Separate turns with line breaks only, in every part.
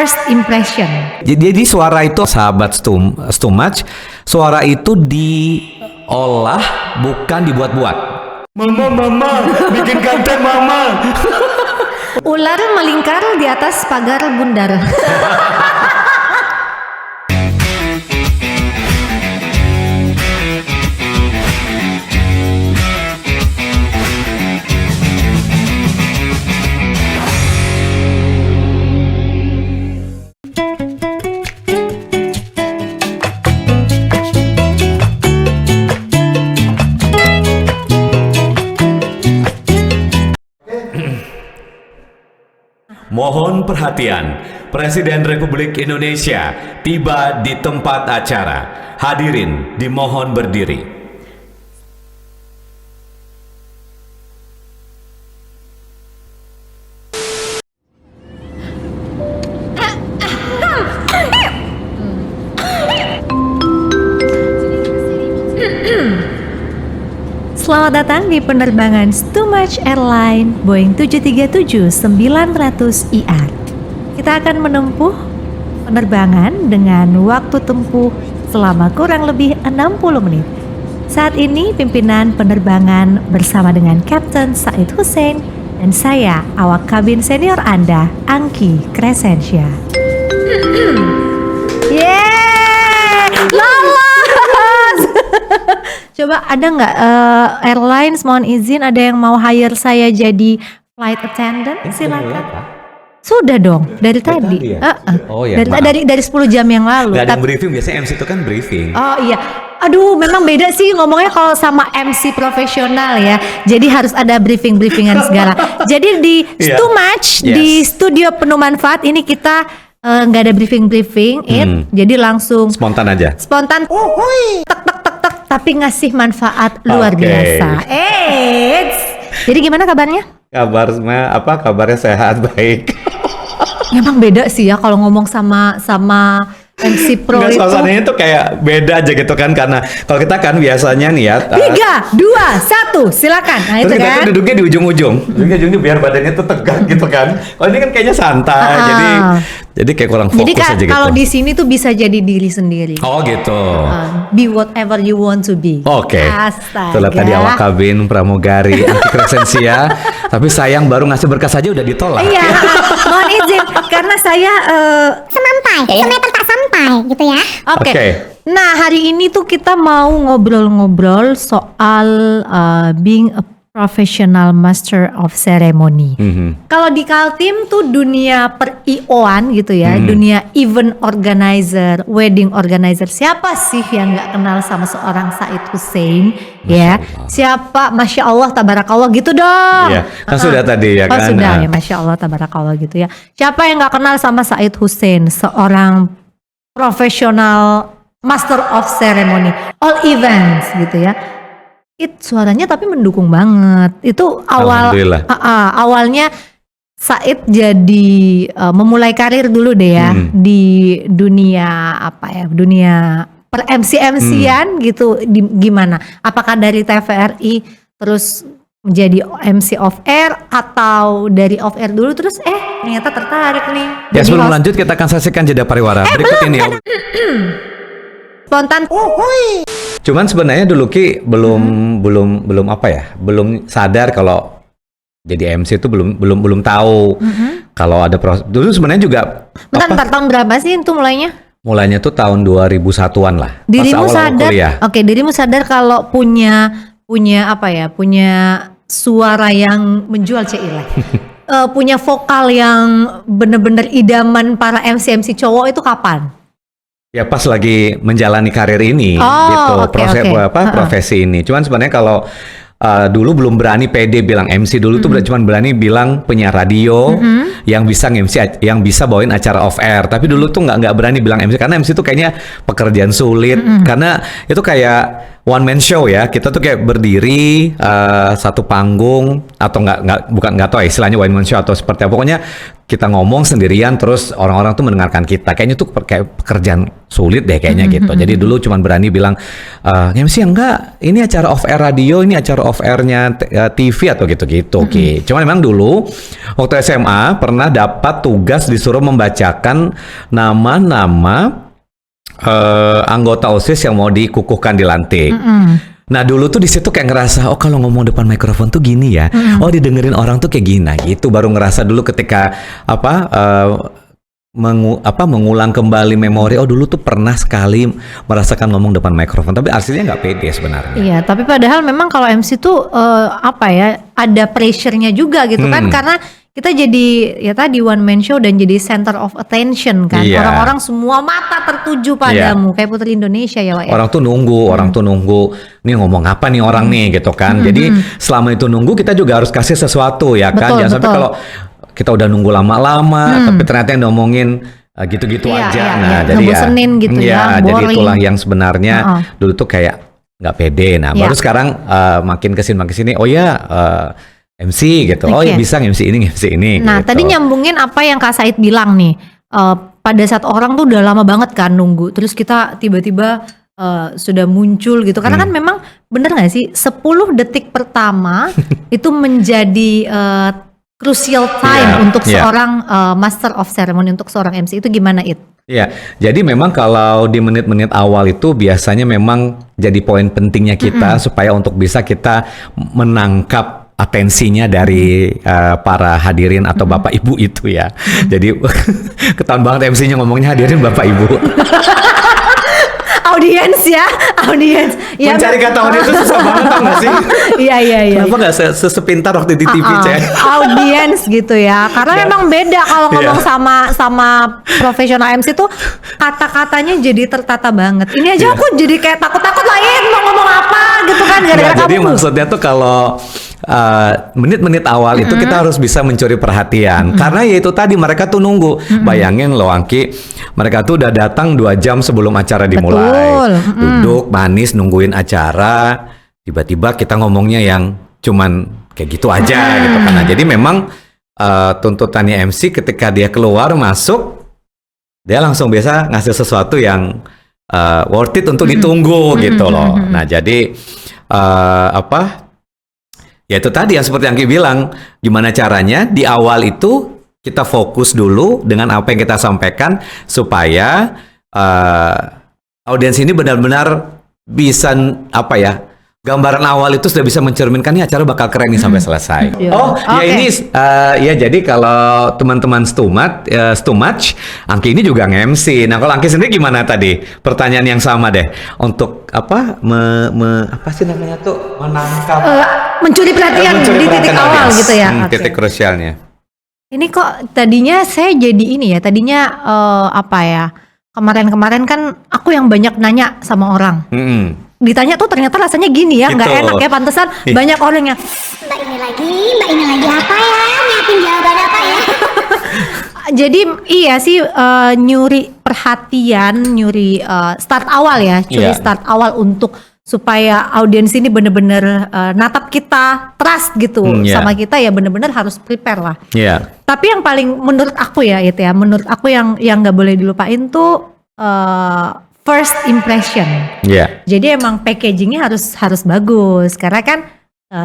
first impression.
Jadi suara itu sahabat Stumach, suara itu diolah bukan dibuat-buat. Mama, bikin konten mama.
Ular melingkar di atas pagar bundar.
Mohon perhatian, Presiden Republik Indonesia tiba di tempat acara. Hadirin dimohon berdiri.
Selamat datang di penerbangan Stumach Airline Boeing 737-900ER. Kita akan menempuh penerbangan dengan waktu tempuh selama kurang lebih 60 menit. Saat ini pimpinan penerbangan bersama dengan Kapten Said Hussein dan saya, awak kabin senior Anda, Angki Crescentia. Yeay! Lolos! Coba ada nggak airlines mohon izin, ada yang mau hire saya jadi flight attendant? Silakan. Sudah dong dari tadi.
Oh ya.
Dari 10 jam yang lalu.
Gak ada yang briefing, biasanya MC itu kan briefing.
Oh iya. Aduh, memang beda sih ngomongnya kalau sama MC profesional ya. Jadi harus ada briefingan segala. Jadi di Stumach, di studio penuh manfaat ini kita nggak ada briefing, jadi langsung
spontan aja.
Spontan. Tek. Tapi ngasih manfaat luar biasa. Jadi gimana kabarnya?
Kabarnya sehat, baik.
Emang beda sih ya kalau ngomong sama MC Pro itu.
Suasananya tuh kayak beda aja gitu kan, karena kalau kita kan biasanya nih ya
3, 2, 1 silakan. Nah,
terus
itu
kita
kan
tuh duduknya di ujung-ujung biar badannya tuh tegak gitu kan. Kalau ini kan kayaknya santai, jadi kayak kurang fokus aja gitu.
Kalau di sini tuh bisa jadi diri sendiri.
Oh gitu.
Be whatever you want to be.
Oke.
Astaga.
Itulah tadi awak kabin pramugari Angki Crescentia. Tapi sayang baru ngasih berkas aja udah ditolak.
Iya. Mohon izin karena saya
semeter tak sampai gitu ya.
Oke. Nah, hari ini tuh kita mau ngobrol-ngobrol soal being a professional master of ceremony. Kalau di Kaltim tuh dunia per-IO-an gitu ya, dunia event organizer, wedding organizer. Siapa sih yang nggak kenal sama seorang Said Hussein? Ya, siapa? Masya Allah, tabarakallah gitu dong.
Iya, kan sudah tadi ya kan.
Sudah ya, Masya Allah, tabarakallah gitu ya. Siapa yang nggak kenal sama Said Hussein? Seorang profesional master of ceremony, all events gitu ya. Suaranya tapi mendukung banget. Itu awalnya Said jadi memulai karir dulu deh ya di dunia dunia per MC-MC-an gitu. Gimana? Apakah dari TVRI terus menjadi MC off air atau dari off air dulu terus ternyata tertarik nih.
Ya, sebelum lanjut kita akan saksikan jeda pariwara berikut ini.
Spontan.
Cuman sebenarnya dulu Ki belum sadar kalau jadi MC itu belum tahu kalau ada proses. Dulu sebenarnya juga
Bentar, tahun berapa sih itu mulainya?
Mulainya tuh tahun 2001-an lah.
Dirimu sadar?
Kuliah.
Oke, dirimu sadar kalau punya suara yang menjual Cila. Punya vokal yang bener-bener idaman para MC cowok itu kapan?
Ya pas lagi menjalani karir ini gitu, profesi ini. Cuman sebenarnya kalau dulu belum berani pede bilang MC dulu tuh cuman berani bilang penyiar radio yang bisa MC, yang bisa bawain acara off air. Tapi dulu tuh nggak berani bilang MC karena MC tuh kayaknya pekerjaan sulit karena itu kayak one man show ya. Kita tuh kayak berdiri satu panggung atau nggak tahu ya istilahnya one man show atau seperti apa. Pokoknya kita ngomong sendirian terus orang-orang tuh mendengarkan kita. Kayaknya tuh kayak pekerjaan sulit deh kayaknya gitu. Jadi dulu cuman berani bilang MC enggak, ini acara off air radio, ini acara off airnya TV atau gitu-gitu. Oke. Cuman memang dulu waktu SMA pernah dapat tugas disuruh membacakan nama-nama anggota OSIS yang mau dikukuhkan di lantik. Nah dulu tuh di situ kayak ngerasa, oh kalau ngomong depan mikrofon tuh gini ya, oh didengerin orang tuh kayak gini. Nah gitu baru ngerasa dulu ketika mengulang kembali memori. Oh dulu tuh pernah sekali merasakan ngomong depan mikrofon, tapi aslinya nggak pede sebenarnya.
Iya, tapi padahal memang kalau MC tuh ada pressure-nya juga gitu kan, karena kita jadi ya tadi one man show dan jadi center of attention kan.
Iya.
Orang-orang semua mata tertuju padamu kayak Putri Indonesia ya, Wak.
Orang tuh nunggu, nih ngomong apa nih orang nih gitu kan. Jadi selama itu nunggu kita juga harus kasih sesuatu ya kan. Jangan sampai kalau kita udah nunggu lama-lama tapi ternyata yang ngomongin gitu-gitu aja. Nah, jadi
ngebosenin gitu ya,
jadi
boring.
itulah yang sebenarnya dulu tuh kayak nggak pede. Nah, baru sekarang makin kesini oh ya MC gitu. Oh ya bisa MC ini.
Nah,
gitu.
tadi nyambungin apa yang Kak Said bilang nih. Pada saat orang tuh udah lama banget kan nunggu, terus kita tiba-tiba sudah muncul gitu. Karena kan memang bener gak sih 10 detik pertama itu menjadi crucial time untuk seorang master of ceremony, untuk seorang MC. Itu gimana It?
Iya, jadi memang kalau di menit-menit awal itu biasanya memang jadi poin pentingnya kita supaya untuk bisa kita menangkap atensinya dari para hadirin atau bapak ibu itu ya. Jadi ketahuan banget MC-nya ngomongnya hadirin bapak ibu.
Audiens ya.
Mencari kata audiens itu susah banget tau gak sih?
Iya.
Kenapa gak sesepintar waktu di TV, Cek?
Audiens gitu ya. Karena memang beda kalau ngomong sama profesional MC tuh kata-katanya jadi tertata banget. Ini aja aku jadi kayak takut-takut lah mau ngomong apa gitu kan gara-gara kamu.
Jadi maksudnya tuh kalau menit-menit awal itu kita harus bisa mencuri perhatian karena ya itu tadi mereka tuh nunggu. Bayangin loh Angki, mereka tuh udah datang 2 jam sebelum acara dimulai. Duduk manis nungguin acara, tiba-tiba kita ngomongnya yang cuman kayak gitu aja gitu kan. Nah, jadi memang tuntutannya MC ketika dia keluar masuk dia langsung biasa ngasih sesuatu yang worth it untuk ditunggu gitu loh. Nah, jadi ya itu tadi yang seperti yang Ki bilang, gimana caranya di awal itu kita fokus dulu dengan apa yang kita sampaikan supaya audiens ini benar-benar bisa gambaran awal itu sudah bisa mencerminkan nih acara bakal keren nih sampai selesai. Ini ya jadi kalau teman-teman Stumach, Angki ini juga nge-MC. Nah kalau Angki sendiri gimana tadi? Pertanyaan yang sama deh untuk apa sih namanya tuh menangkap
mencuri perhatian di titik awal gitu ya.
Titik krusialnya.
Ini kok tadinya saya jadi ini ya, tadinya kemarin-kemarin kan aku yang banyak nanya sama orang. Ditanya tuh ternyata rasanya gini ya, nggak enak ya, pantesan banyak orang yang
Mbak ini lagi apa ya? Nyiapin jawaban apa ya?
Jadi iya sih nyuri perhatian, nyuri start awal ya, start awal untuk supaya audiens ini bener-bener natap kita, trust gitu sama kita ya, bener-bener harus prepare lah. Tapi yang paling menurut aku ya itu ya, menurut aku yang nggak boleh dilupain tuh first impression. Jadi emang packagingnya harus bagus karena kan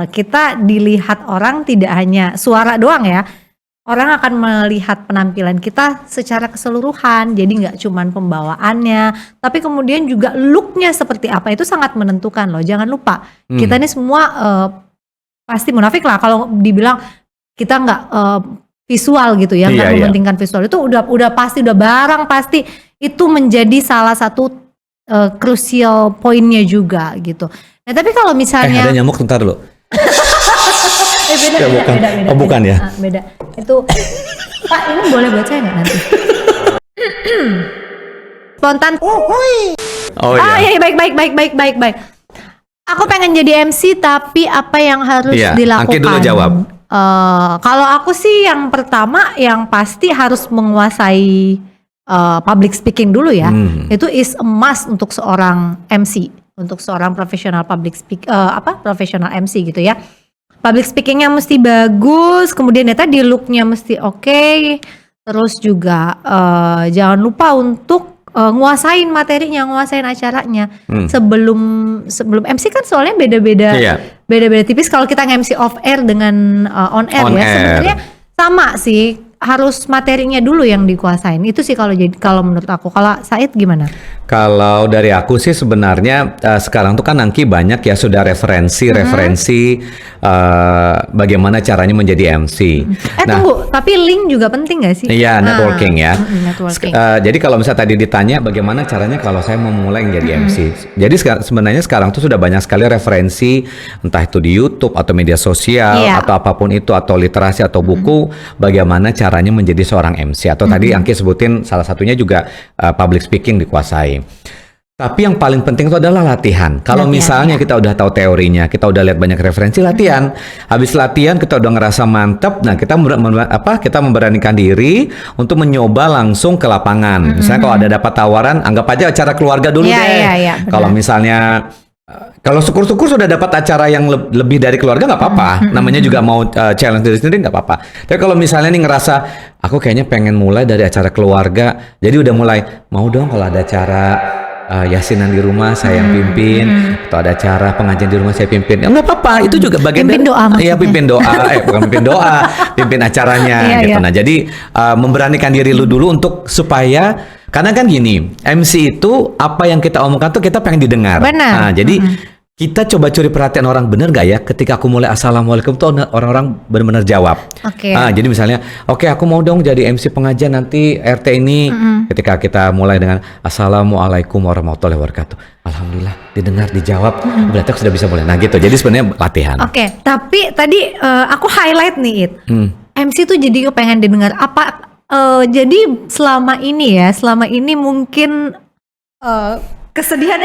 kita dilihat orang tidak hanya suara doang ya. Orang akan melihat penampilan kita secara keseluruhan, jadi nggak cuman pembawaannya, tapi kemudian juga looknya seperti apa, itu sangat menentukan loh. Jangan lupa, kita ini semua pasti munafik lah kalau dibilang kita nggak visual gitu ya, nggak mementingkan visual. Itu udah pasti, udah barang pasti itu menjadi salah satu crucial poinnya juga gitu. Nah tapi kalau misalnya
ada nyamuk, bentar dulu.
Beda.
Bukan ya?
Beda. Itu Pak, ini boleh buat saya nggak nanti? Spontan. Iya, baik. Aku pengen jadi MC, tapi apa yang harus dilakukan?
Angki dulu jawab.
Kalau aku sih yang pertama yang pasti harus menguasai public speaking dulu ya. Itu is a must untuk seorang MC. untuk seorang profesional profesional MC gitu ya. Public speakingnya mesti bagus, kemudian ya tadi looknya mesti oke, terus juga jangan lupa untuk nguasain materinya, nguasain acaranya. Sebelum MC kan soalnya beda-beda tipis. Kalau kita nge-MC off air dengan on air sebenarnya sama sih, harus materinya dulu yang dikuasain. Itu sih kalau menurut aku. Kalau Said gimana?
Kalau dari aku sih sebenarnya sekarang tuh kan Angki banyak ya sudah referensi bagaimana caranya menjadi MC.
Tunggu, tapi link juga penting gak sih?
Iya, networking ya.
Networking.
Jadi kalau misalnya tadi ditanya bagaimana caranya kalau saya mau mulai menjadi MC. Jadi sebenarnya sekarang tuh sudah banyak sekali referensi, entah itu di YouTube atau media sosial atau apapun itu, atau literasi atau buku, bagaimana caranya menjadi seorang MC. Atau tadi Angki sebutin salah satunya juga public speaking dikuasai. Tapi yang paling penting itu adalah latihan. Kalau misalnya kita udah tahu teorinya, kita udah lihat banyak referensi, latihan. Habis latihan kita udah ngerasa mantep. Nah, kita memberanikan diri untuk mencoba langsung ke lapangan. Misalnya kalau ada dapat tawaran, anggap aja acara keluarga dulu deh. Kalau misalnya kalau syukur-syukur sudah dapat acara yang lebih dari keluarga nggak apa-apa. Namanya juga mau challenge diri sendiri nggak apa-apa. Tapi kalau misalnya nih ngerasa aku kayaknya pengen mulai dari acara keluarga, jadi udah mulai mau dong kalau ada acara yasinan di rumah saya yang pimpin, atau ada acara pengajian di rumah saya pimpin. Ya nggak apa-apa, itu juga bagian
pimpin doa maksudnya.
Iya, pimpin doa, bukan pimpin doa, pimpin acaranya gitu. Nah, jadi memberanikan diri lu dulu untuk supaya, karena kan gini, MC itu apa yang kita omongkan tuh kita pengen didengar.
Benar.
Nah, jadi kita coba curi perhatian orang, bener gak ya ketika aku mulai assalamualaikum tuh orang-orang benar-benar jawab. Jadi misalnya, oke, aku mau dong jadi MC pengajian nanti RT ini. Ketika kita mulai dengan assalamualaikum warahmatullahi wabarakatuh, alhamdulillah didengar, dijawab, berarti aku sudah bisa mulai. Nah gitu, jadi sebenarnya latihan.
Tapi tadi aku highlight nih MC tuh jadi pengen didengar apa? Jadi selama ini mungkin kesedihan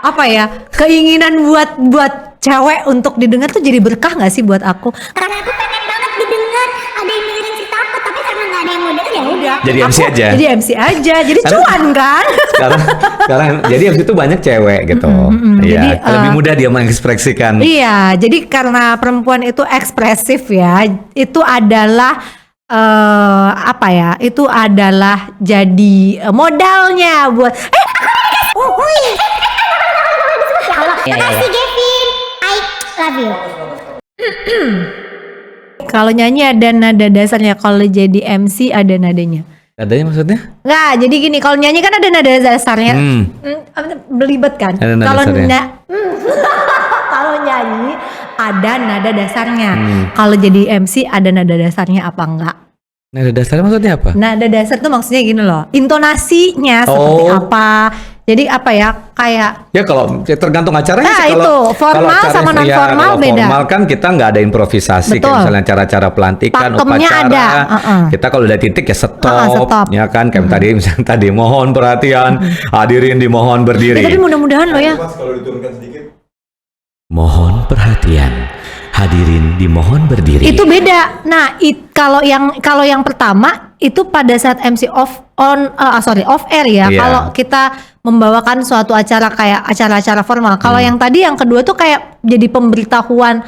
apa ya, keinginan buat cewek untuk didengar tuh jadi berkah nggak sih buat aku?
Karena aku pengen banget didengar, ada yang dengerin cerita aku, tapi karena nggak ada yang mau denger ya udah.
Jadi MC aja.
Jadi MC aja, jadi cuan kan? Sekarang
jadi MC itu banyak cewek gitu. Jadi lebih mudah dia mengekspresikan.
Iya, jadi karena perempuan itu ekspresif ya, itu adalah itu adalah jadi modalnya buat
Makasih Gavin, I love you.
Kalau nyanyi ada nada dasarnya, kalau jadi MC ada nadanya.
Nadanya maksudnya?
Nggak, jadi gini, kalau nyanyi kan ada nada dasarnya. Belibet kan? Kalau kalau nyanyi ada nada dasarnya. Kalau jadi MC ada nada dasarnya apa enggak?
Nada dasarnya maksudnya apa?
Nada dasar tuh maksudnya gini loh, intonasinya seperti apa. Jadi apa ya, kayak
ya kalau tergantung acaranya sih.
Itu formal sama non formal beda.
Formal kan kita nggak ada improvisasi, kayak misalnya cara-cara pelantikan,
pakemnya
upacara.
Kita
kalau udah titik ya stop. Ya kan, kayak tadi misalnya tadi mohon perhatian, hadirin dimohon berdiri.
Tapi mudah-mudahan loh ya.
Kalau diturunkan sedikit.
Mohon perhatian, hadirin dimohon berdiri.
Itu beda. Nah, kalau yang pertama itu pada saat MC off air ya. Kalau kita membawakan suatu acara kayak acara-acara formal. Kalau yang tadi yang kedua tuh kayak jadi pemberitahuan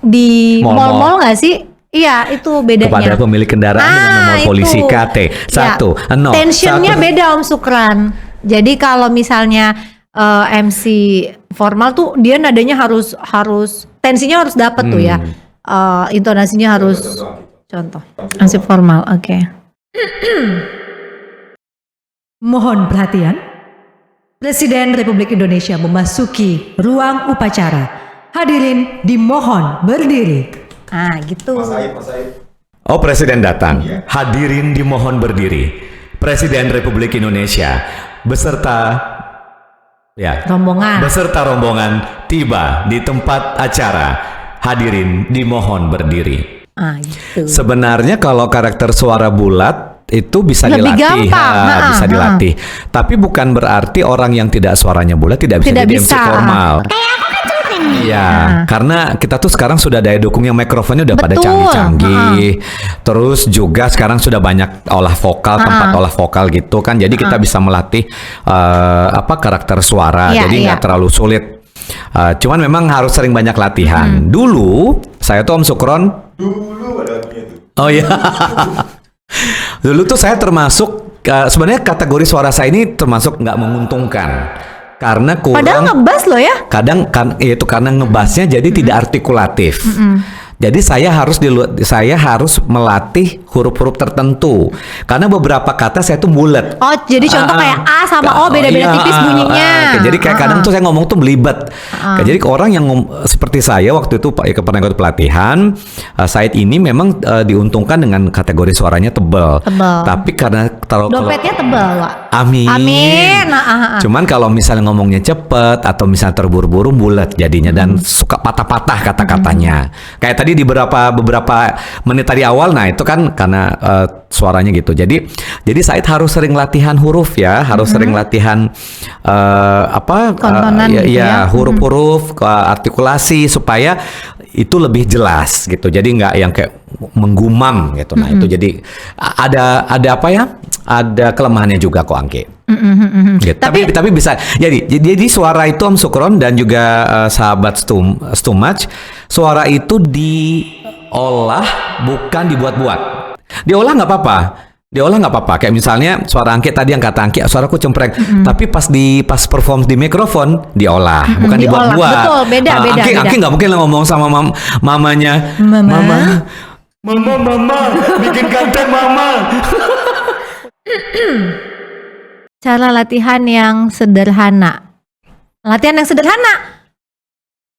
di mall-mall nggak sih? Iya, itu bedanya.
Kepada pemilik kendaraan dengan nomor polisi KT 1 0.
Tensionnya beda Om Sukran. Jadi kalau misalnya MC formal tuh dia nadanya harus tensinya harus dapat tuh ya. Intonasinya harus contoh. MC formal, oke. Mohon perhatian. Presiden Republik Indonesia memasuki ruang upacara. Hadirin dimohon berdiri. Gitu.
Mas Said.
Oh, Presiden datang. Hadirin dimohon berdiri. Presiden Republik Indonesia beserta rombongan tiba di tempat acara. Hadirin dimohon berdiri.
Gitu.
Sebenarnya kalau karakter suara bulat itu bisa
lebih
dilatih,
gampang.
bisa dilatih. Tapi bukan berarti orang yang tidak suaranya bulat tidak bisa jadi MC formal.
Kayak aku kan cuma pengen
Iya, karena kita tuh sekarang sudah daya dukungnya mikrofonnya udah pada
Betul.
canggih-canggih. Terus juga sekarang sudah banyak olah vokal, tempat olah vokal gitu kan. Jadi kita bisa melatih karakter suara.
Iya,
Jadi nggak
iya.
terlalu sulit. Cuman memang harus sering banyak latihan. Dulu saya tuh Om Sukron.
Dulu ada lagunya tuh.
Oh iya. Dulu tuh saya termasuk sebenarnya kategori suara saya ini termasuk nggak menguntungkan. Karena
Padahal
kurang
ngebas loh ya.
kadang kan itu karena ngebasnya jadi tidak artikulatif. Jadi saya harus melatih huruf-huruf tertentu. Karena beberapa kata saya tuh bulat.
Oh, jadi contoh kayak A sama O beda-beda tipis bunyinya.
Jadi kayak kadang tuh saya ngomong tuh belibet. Jadi ke orang yang seperti saya waktu itu pernah ikut pelatihan, Said ini memang diuntungkan dengan kategori suaranya tebal.
Tebal.
Tapi karena
Dompetnya tebal, Wak.
Amin.
Amin.
Cuman kalau misalnya ngomongnya cepet atau misalnya terburu-buru bulat jadinya dan suka patah-patah kata-katanya. Kayak tadi di beberapa menit tadi awal, nah itu kan karena suaranya gitu. Jadi Said harus sering latihan huruf ya, harus sering latihan
Konsonan gitu ya.
huruf-huruf, artikulasi supaya itu lebih jelas gitu. Jadi nggak yang kayak menggumam gitu. Nah itu jadi ada apa ya? Ada kelemahannya juga kok Angke. Gitu. Tapi bisa. Jadi suara itu Om Sukron dan juga sahabat Stumach, suara itu diolah bukan dibuat-buat. Diolah nggak apa-apa. Kayak misalnya suara Angke tadi yang kata Angke, suaraku cempreng. Tapi pas perform di mikrofon diolah, bukan
Diolah.
dibuat-buat.
Betul, beda.
Angke nggak mungkin ngomong sama mamanya. Mama, bikin konten mama.
Cara latihan yang sederhana.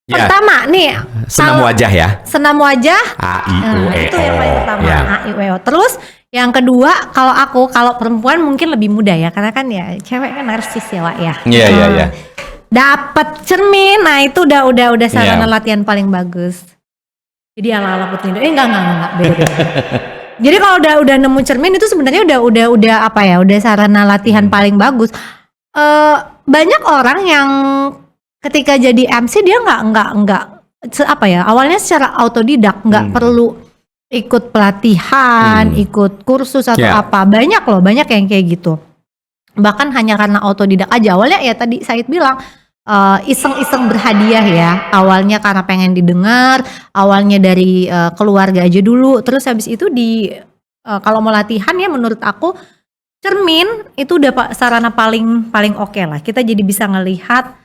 Ya,
Pertama nih,
senam
kalau-
wajah ya.
senam wajah.
A I U E O.
Itu yang paling pertama.
Ya.
A, I, U, E, O. Terus yang kedua, kalau perempuan mungkin lebih mudah ya, karena kan ya cewek kan narsis ya, Wak ya.
Iya.
Dapat cermin, nah itu udah sarana
Iya.
latihan paling bagus. Jadi ala-ala Putri Indonesia. Enggak, beda. Jadi kalau udah nemu cermin itu sebenarnya udah apa ya? Udah sarana latihan paling bagus. Banyak orang yang ketika jadi MC dia awalnya secara autodidak, nggak perlu ikut pelatihan, ikut kursus atau
Yeah.
apa. Banyak yang kayak gitu. Bahkan hanya karena autodidak aja. Awalnya ya tadi Said bilang iseng-iseng berhadiah ya. Awalnya karena pengen didengar, awalnya dari keluarga aja dulu. Terus habis itu kalau mau latihan ya menurut aku cermin itu udah sarana paling oke lah. Kita jadi bisa ngelihat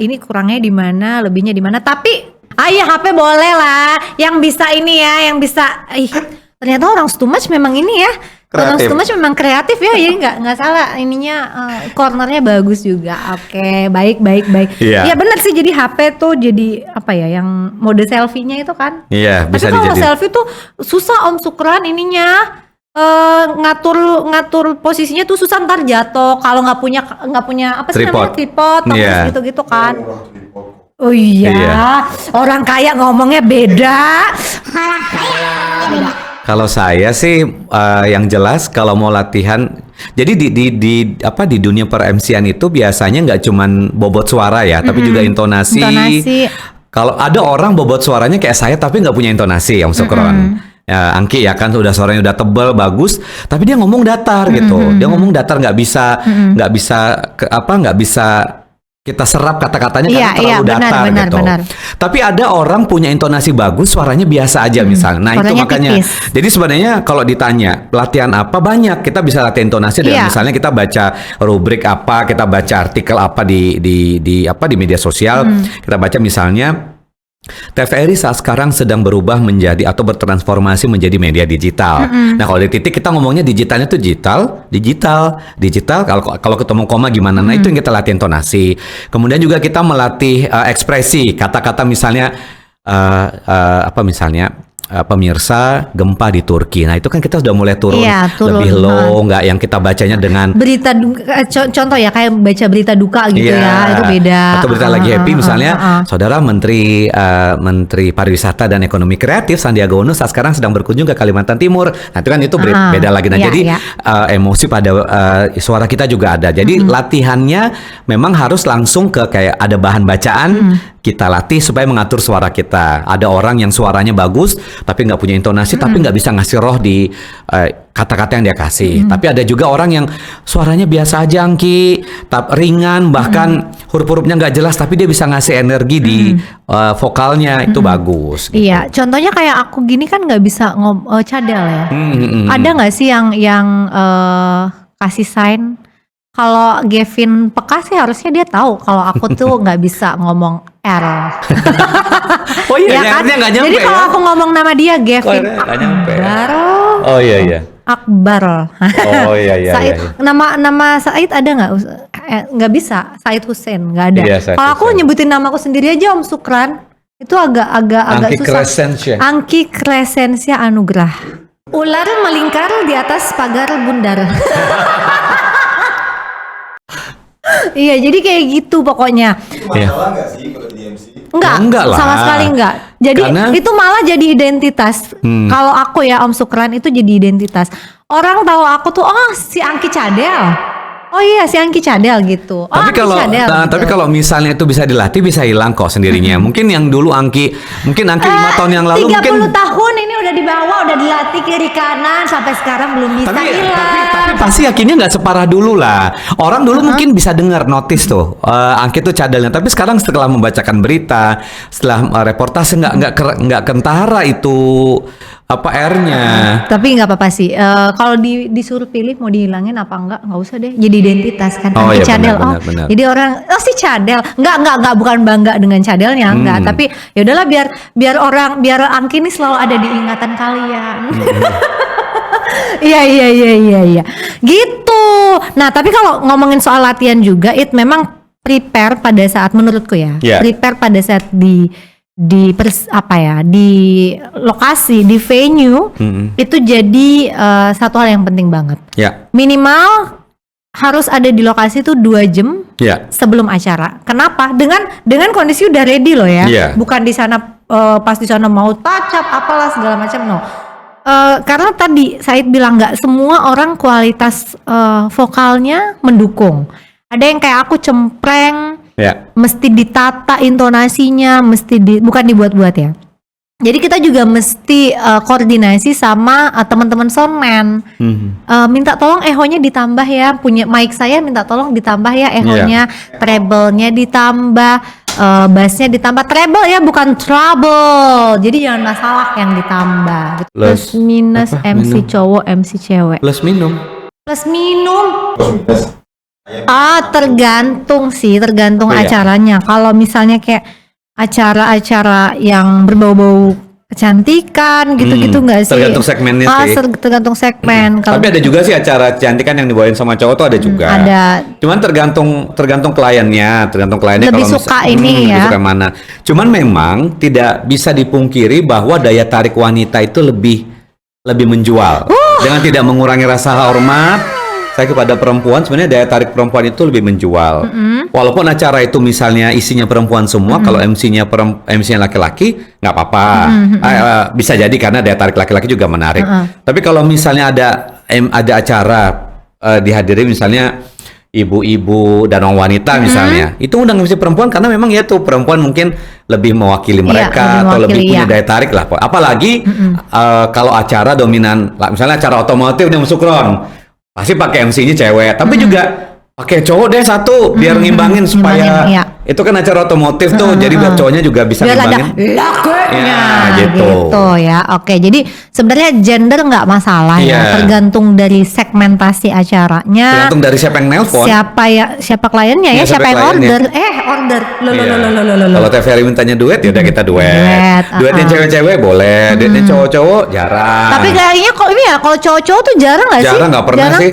ini kurangnya di mana, lebihnya di mana. Tapi HP boleh lah. Yang bisa ini ya, yang bisa ternyata orang Stumach memang ini ya. Orang
Kreatif.
Stumach memang kreatif ya, jadi nggak salah ininya cornernya bagus juga. Oke, baik.
Iya.
Ya benar sih, jadi HP tuh jadi apa ya, yang mode selfie-nya itu kan.
Iya,
Tapi
bisa
kalau
dijadiin.
selfie tuh susah Om Sukran ininya ngatur posisinya tuh susah, ntar jatuh kalau nggak punya apa sih namanya, tripod terus
Iya.
gitu kan.
Murah tuh di pokok.
Oh iya.
Iya.
Orang kaya ngomongnya beda.
Kalau saya sih yang jelas kalau mau latihan, jadi di dunia per MC-an itu biasanya nggak cuman bobot suara ya, tapi juga intonasi. Kalau ada orang bobot suaranya kayak saya tapi nggak punya intonasi, Om Sukron. Ya, Angki ya kan suaranya udah tebal bagus, tapi dia ngomong datar gitu. Dia ngomong datar, nggak bisa kita serap kata-katanya karena terlalu datar gitu.
Benar.
Tapi ada orang punya intonasi bagus, suaranya biasa aja misalnya. Nah itu
Suaranya
makanya.
tipis.
Jadi sebenarnya kalau ditanya latihan apa, banyak kita bisa latihan intonasi dengan
Iya.
misalnya kita baca rubrik apa, kita baca artikel apa di media sosial, kita baca misalnya TVRI saat sekarang sedang berubah menjadi atau bertransformasi menjadi media digital. Nah kalau di titik kita ngomongnya digitalnya tuh digital. Kalau ketemu koma gimana? Nah itu yang kita latih intonasi. Kemudian juga kita melatih ekspresi kata-kata misalnya pemirsa gempa di Turki. Nah itu kan kita sudah mulai turun, lebih low, nggak yang kita bacanya dengan
berita contoh ya kayak baca berita duka gitu ya, itu beda.
Atau berita lagi happy misalnya, Saudara Menteri Pariwisata dan Ekonomi Kreatif Sandiaga Uno saat sekarang sedang berkunjung ke Kalimantan Timur. Nah itu kan beda lagi. Nah
Iya,
jadi
iya.
emosi pada suara kita juga ada. Jadi latihannya memang harus langsung ke kayak ada bahan bacaan kita latih supaya mengatur suara kita. Ada orang yang suaranya bagus tapi nggak punya intonasi, tapi nggak bisa ngasih roh di kata-kata yang dia kasih. Tapi ada juga orang yang suaranya biasa aja, Angki, ringan, bahkan huruf-hurufnya nggak jelas, tapi dia bisa ngasih energi di vokalnya, itu bagus. Gitu.
Iya, contohnya kayak aku gini kan nggak bisa cadel ya. Ada nggak sih yang kasih sign? Kalau Gavin peka sih harusnya dia tahu kalau aku tuh nggak bisa ngomong R.
Oh iya,
Ya kan?
R-nya nggak nyampe.
Jadi kalau
ya?
aku ngomong nama dia Gavin
R-nya nggak nyampe.
Akbar.
Oh iya.
Akbar.
Oh iya.
Said, nama Said ada nggak? Nggak bisa. Said Hussein nggak ada.
Iya, Said
Kalau aku
Hussein.
nyebutin namaku sendiri aja Om Sukran itu agak
Angki
susah.
Crescentia.
Angki Crescentia Anugrah. Ular melingkar di atas pagar bundar. Iya, jadi kayak gitu pokoknya.
Itu masalah nggak sih kalau di MC?
Enggak
lah.
sama sekali enggak. Jadi
Karena-
itu malah jadi identitas. Kalau aku ya Om Sukran itu jadi identitas. Orang tahu aku tuh si Angki Cadel. Oh iya si Angki Cadel gitu.
Tapi
Angki
kalau
Cadel, gitu.
tapi kalau misalnya itu bisa dilatih, bisa hilang kok sendirinya. Mungkin yang dulu Angki 5 tahun yang lalu
30
mungkin.
tahun ini udah dibawa, udah dilatih kiri kanan sampai sekarang belum bisa hilang.
Tapi pasti yakinnya nggak separah dulu lah. Orang dulu mungkin bisa dengar notice tuh Angki tuh cadelnya. Tapi sekarang setelah membacakan berita, setelah reportase nggak kentara itu apa R-nya.
Tapi nggak apa-apa sih. Kalau disuruh pilih mau dihilangin apa nggak usah deh. Jadi identitas kan.
Oh,
Angki
iya,
Cadel.
benar.
Jadi orang si Cadel. Nggak bukan bangga dengan cadelnya, nggak. Tapi ya udahlah biar Angki ini selalu ada di ingatan kalian. Iya. Gitu. Nah, tapi kalau ngomongin soal latihan juga, memang prepare pada saat menurutku ya.
Yeah.
Prepare pada saat di lokasi, di venue itu jadi satu hal yang penting banget.
Ya.
Minimal harus ada di lokasi itu 2 jam
Ya.
sebelum acara. Kenapa? Dengan kondisi udah ready loh ya.
Iya.
Bukan di sana pas di sana mau touch up apalah segala macam, no. Karena tadi Said bilang nggak semua orang kualitas vokalnya mendukung. Ada yang kayak aku cempreng,
Ya.
mesti ditata intonasinya, bukan dibuat-buat ya. Jadi kita juga mesti koordinasi sama teman-teman soundman. Minta tolong ehonya ditambah ya, punya mic saya minta tolong ditambah ya ehonya, treble-nya ditambah, bassnya ditambah, treble ya bukan trouble. Jadi jangan masalah yang ditambah. Plus minus
apa?
MC
Minum.
cowok, MC cewek.
Plus minum.
Plus minum.
Terus
Tergantung
Oh, iya.
acaranya. Kalau misalnya kayak acara-acara yang berbau-bau kecantikan gitu-gitu nggak sih?
Tergantung segmennya sih.
Tergantung segmen. Kalau
Tapi ada juga sih acara kecantikan yang dibawain sama cowok tuh ada juga.
ada.
Cuman tergantung kliennya,
Lebih
kalau
suka ini ya.
lebih suka mana. Cuman memang tidak bisa dipungkiri bahwa daya tarik wanita itu lebih menjual. Dengan tidak mengurangi rasa hormat saya kepada perempuan, sebenarnya daya tarik perempuan itu lebih menjual. Walaupun acara itu misalnya isinya perempuan semua, kalau MC-nya laki-laki nggak apa-apa. Bisa jadi karena daya tarik laki-laki juga menarik. Tapi kalau misalnya ada acara dihadiri misalnya ibu-ibu dan wanita misalnya, itu undang MC perempuan karena memang ya tuh perempuan mungkin lebih mewakili mereka atau lebih punya daya tarik lah. Apalagi kalau acara dominan, misalnya acara otomotif nih Sukron, pasti pakai MC-nya cewek, tapi juga pakai cowok deh satu biar ngimbangin supaya
iya.
itu kan acara otomotif tuh, jadi biar cowoknya juga bisa
biar ada
ngimbangin.
lakunya
Ya, gitu.
ya. Oke, jadi sebenarnya gender nggak masalah
Iya.
ya, tergantung dari segmentasi acaranya.
Tergantung dari siapa yang nelpon.
Siapa kliennya ya,
Iya,
siapa
siapa
yang
kliennya.
order. Order.
Iya. Kalau TVRI mintanya duet, ya udah kita duet.
Duet,
Duetnya cewek-cewek boleh, duetnya cowok-cowok jarang.
Tapi kayaknya kok ini ya, kalau cowok-cowok tuh jarang nggak sih?
Jarang, nggak pernah sih.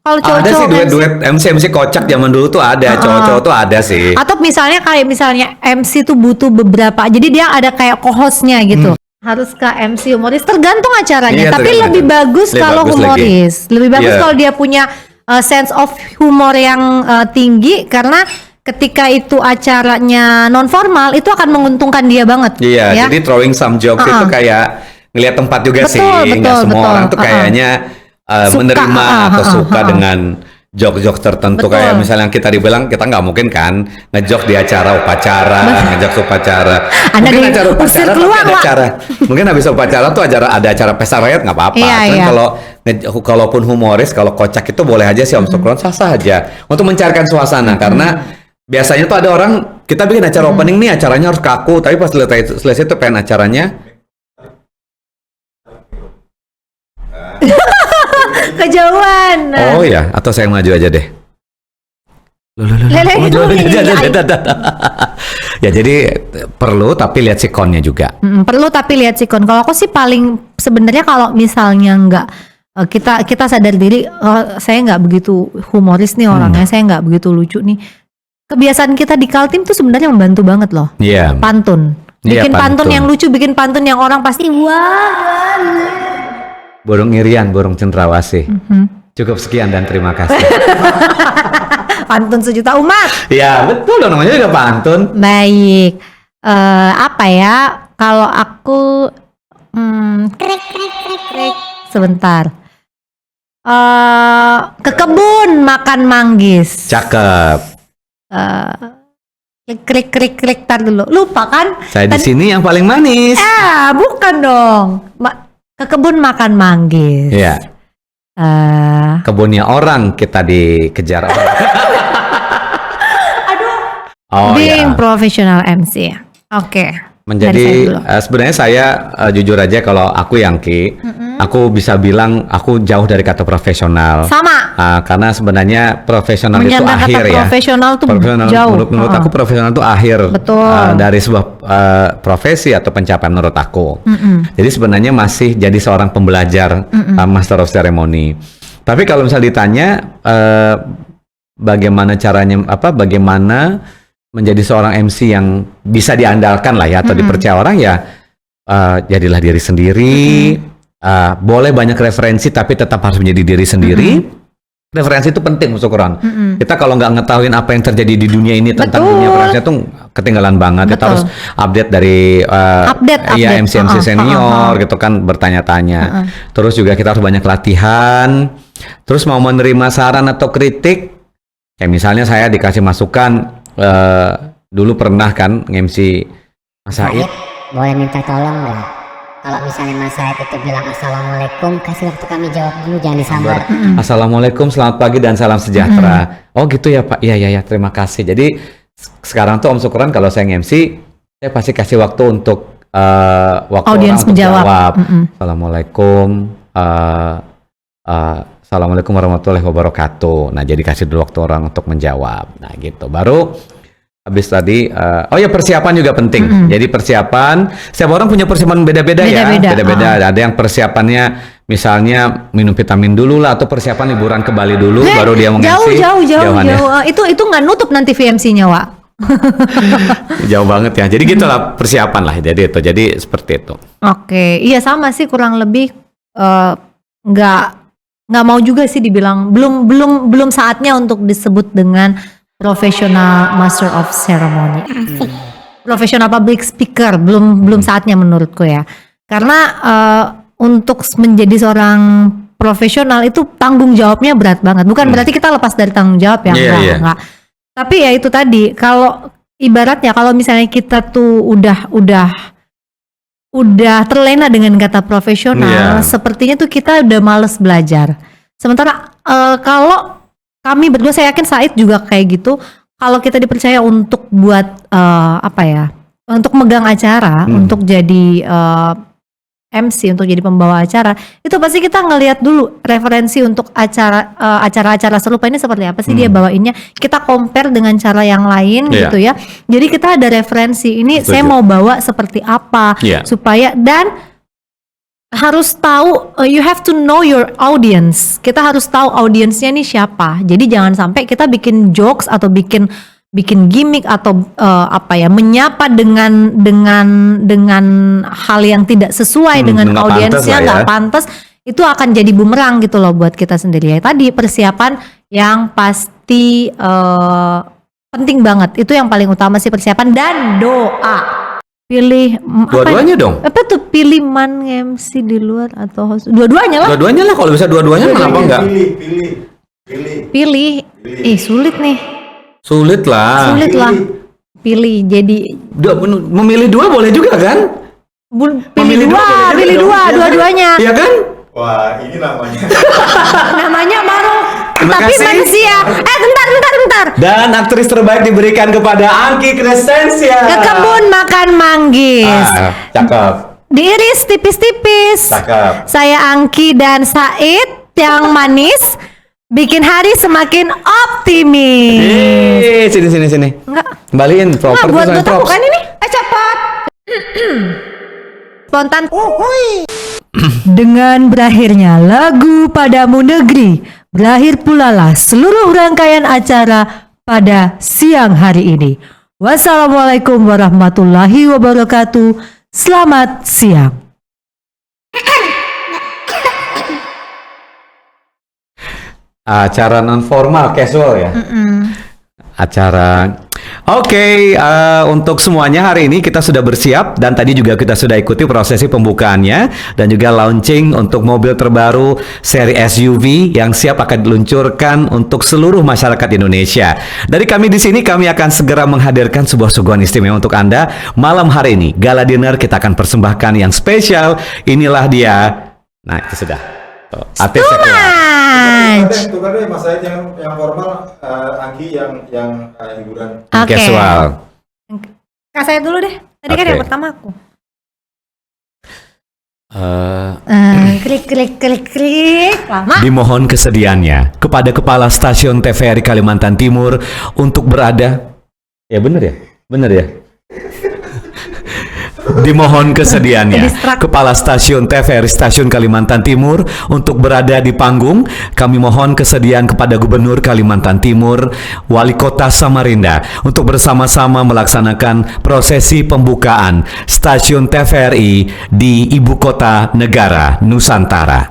Kalau
ada
cowok-cowok
sih
MC.
duet-duet MC kocak zaman dulu tuh ada, cowok-cowok tuh ada sih.
Atau misalnya MC tuh butuh beberapa, jadi dia ada kayak co-hostnya gitu. Harus ke MC humoris, tergantung acaranya.
Iya,
Tapi
tergantung.
lebih bagus
Lebih
kalau
bagus
humoris. Lebih bagus
Iya.
kalau dia punya sense of humor yang tinggi, karena ketika itu acaranya non formal itu akan menguntungkan dia banget.
Iya,
ya?
jadi throwing some jokes itu kayak ngelihat tempat juga
Betul,
sih. Nggak semua
betul.
orang tuh kayaknya
Suka,
menerima atau suka
uh-uh.
dengan jok-jok tertentu.
Betul.
Kayak misalnya yang kita dibilang kita nggak mungkin kan ngejok di acara upacara, ngejok upacara.
Anda
Mungkin acara
diusir
upacara tapi
keluar,
ada
Wak.
acara. Mungkin habis upacara tuh ada acara pesta rakyat nggak apa-apa.
Iya,
Cuman
iya.
kalau kalaupun humoris, kalau kocak itu boleh aja sih Om Sukron, sah-sah aja untuk mencairkan suasana karena biasanya tuh ada orang kita bikin acara opening nih acaranya harus kaku, tapi pas selesai itu pengen acaranya
Kejauhan.
oh ya, atau saya maju aja deh.
Lele,
Maju aja,
iya, iya.
Ya jadi perlu tapi lihat sikonnya juga.
Perlu tapi lihat sikon. Kalau aku sih paling sebenarnya kalau misalnya nggak kita sadar diri, saya nggak begitu humoris nih orangnya, saya nggak begitu lucu nih. Kebiasaan kita di Kaltim tuh sebenarnya membantu banget loh.
Iya.
Pantun,
Iya,
bikin pantun
pantun.
yang lucu, bikin pantun yang orang pasti wah.
Burung irian, burung cendrawasih. Cukup sekian dan terima kasih.
Pantun sejuta umat.
Ya betul dong, namanya juga pantun.
Baik, apa ya? Kalau aku
Krek krek krek krek.
sebentar. Ke kebun makan manggis.
Cakep.
Klik klik klik tar dulu. Lupa kan?
Saya di sini yang paling manis.
Bukan dong. Ke kebun makan manggis.
Iya. Kebunnya orang kita dikejar orang.
Aduh.
Oh
Being
ya.
professional MC. Oke. Dari saya
Menjadi
dulu.
sebenarnya saya jujur aja kalau aku Yangki, aku bisa bilang aku jauh dari kata profesional.
Sama.
Karena sebenarnya profesional itu
Menyandang kata
akhir ya.
profesional tuh
Profesional,
jauh.
menurut aku profesional itu akhir
Betul.
dari sebuah profesi atau pencapaian menurut aku. Jadi sebenarnya masih jadi seorang pembelajar Master of Ceremony. Tapi kalau misalnya ditanya bagaimana caranya, bagaimana menjadi seorang MC yang bisa diandalkan lah ya atau dipercaya orang ya, jadilah diri sendiri. Boleh banyak referensi tapi tetap harus menjadi diri sendiri. Referensi itu penting Syukuran. Kita kalau nggak ngetahuin apa yang terjadi di dunia ini tentang
Betul.
dunia referensi itu ketinggalan banget. Kita
Betul.
harus update dari
Update.
MC senior gitu kan, bertanya-tanya. Terus juga kita harus banyak latihan. Terus mau menerima saran atau kritik, kayak misalnya saya dikasih masukan, dulu pernah kan nge-MC Mas Said.
Boleh minta tolong nggak? Kalau misalnya Mas Said itu bilang assalamualaikum, kasih waktu kami jawab dulu, jangan disambar.
Assalamualaikum, selamat pagi dan salam sejahtera. Oh gitu ya Pak, iya terima kasih. Jadi sekarang tuh Om Syukuran kalau saya nge-MC, saya pasti kasih waktu untuk waktu
Audiens
orang untuk
menjawab.
jawab. Assalamualaikum, Assalamualaikum warahmatullahi wabarakatuh. Nah jadi kasih dulu waktu orang untuk menjawab. Nah gitu, baru habis tadi, oh ya persiapan juga penting. Jadi persiapan, setiap orang punya persiapan beda-beda ya. Beda-beda. Ada yang persiapannya misalnya minum vitamin dulu lah, atau persiapan liburan ke Bali dulu, baru dia mau nge-MC.
Jauh.
Jawabannya.
Itu nggak nutup nanti VMC-nya, Wak.
Jauh banget ya. Jadi gitulah persiapan lah. Jadi seperti itu.
Oke, iya sama sih kurang lebih nggak mau juga sih dibilang belum saatnya untuk disebut dengan professional master of ceremony. Professional public speaker belum saatnya menurutku ya. Karena untuk menjadi seorang profesional itu tanggung jawabnya berat banget. Bukan berarti kita lepas dari tanggung jawab ya, enggak. Tapi ya itu tadi, kalau ibaratnya kalau misalnya kita tuh udah terlena dengan kata profesional, sepertinya tuh kita udah males belajar. Sementara kalau kami berdua, saya yakin Said juga kayak gitu. Kalau kita dipercaya untuk buat untuk megang acara, untuk jadi MC, untuk jadi pembawa acara, itu pasti kita ngelihat dulu referensi untuk acara-acara serupa ini seperti apa sih dia bawainnya. Kita compare dengan cara yang lain gitu ya. Jadi kita ada referensi ini.
Setuju.
Saya mau bawa seperti apa supaya, dan harus tahu, you have to know your audience. Kita harus tahu audiensnya nih siapa. Jadi jangan sampai kita bikin jokes atau bikin gimmick atau menyapa dengan hal yang tidak sesuai dengan audiensnya, nggak pantas. Itu akan jadi bumerang gitu loh buat kita sendiri. Ya tadi persiapan yang pasti penting banget. Itu yang paling utama sih, persiapan dan doa. Pilih
Dua-duanya dong.
Apa tuh, pilih man MC di luar atau host? Dua-duanya lah.
Dua-duanya lah, kalau bisa dua-duanya kenapa enggak?
Pilih.
Pilih. Sulit nih.
Sulit lah.
Sulit lah. Pilih. Jadi
Memilih dua boleh juga kan?
pilih dua-duanya.
Iya kan?
Wah, ini namanya.
Namanya baru.
Terima
Tapi
kasih.
manusia. Bentar.
Dan aktris terbaik diberikan kepada Angki Crescentia.
Ke kebun makan manggis.
Cakep.
Diiris tipis-tipis.
Cakep.
Saya Angki dan Said yang manis bikin hari semakin optimis.
Sini.
Enggak.
Kembaliin proper
buat
tuh,
aku
props.
kan ini. Cepat. Spontan. Dengan berakhirnya lagu Padamu Negeri, berakhir pula lah seluruh rangkaian acara pada siang hari ini. Wassalamualaikum warahmatullahi wabarakatuh. Selamat siang.
Acara non formal, casual ya. Acara. Oke, untuk semuanya hari ini kita sudah bersiap dan tadi juga kita sudah ikuti prosesi pembukaannya dan juga launching untuk mobil terbaru seri SUV yang siap akan diluncurkan untuk seluruh masyarakat Indonesia. Dari kami di sini kami akan segera menghadirkan sebuah suguhan istimewa untuk Anda malam hari ini. Gala dinner kita akan persembahkan yang spesial. Inilah dia. Nah, itu sudah. Tuh, artisnya keluar.
Tukar deh Mas Said yang formal, Anggi yang hiburan.
Oke.
Casual.
Kak saya dulu deh. Tadi kan
Oke.
yang pertama aku. Klik. Lama.
Dimohon kesediaannya kepada Kepala Stasiun TVRI Kalimantan Timur untuk berada. Ya bener ya? Bener ya? Dimohon kesediaannya
Distract.
Kepala Stasiun TVRI Stasiun Kalimantan Timur untuk berada di panggung. Kami mohon kesediaan kepada Gubernur Kalimantan Timur, Wali Kota Samarinda untuk bersama-sama melaksanakan prosesi pembukaan Stasiun TVRI di Ibu Kota Negara Nusantara.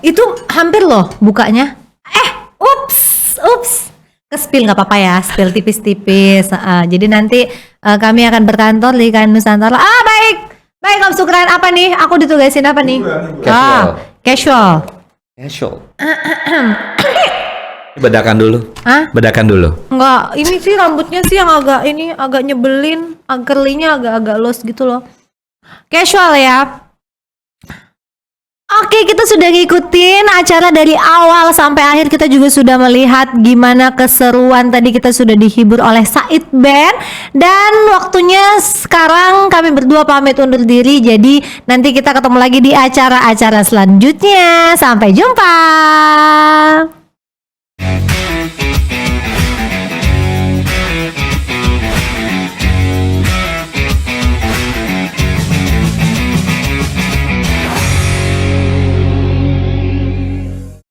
Itu hampir loh bukanya. Ups. Ke-spill nggak apa-apa ya, spill tipis-tipis. Jadi nanti kami akan berkantor di KM Nusantara. Baik Om Sukran, apa nih? Aku ditugasin apa nih?
Casual.
Casual.
Bedakan dulu. Bedakan dulu.
Enggak, ini sih rambutnya sih yang agak nyebelin, curly-nya agak los gitu loh. Casual ya. Oke, kita sudah ngikutin acara dari awal sampai akhir. Kita juga sudah melihat gimana keseruan. Tadi kita sudah dihibur oleh Said Band. Dan waktunya sekarang kami berdua pamit undur diri. Jadi nanti kita ketemu lagi di acara-acara selanjutnya. Sampai jumpa.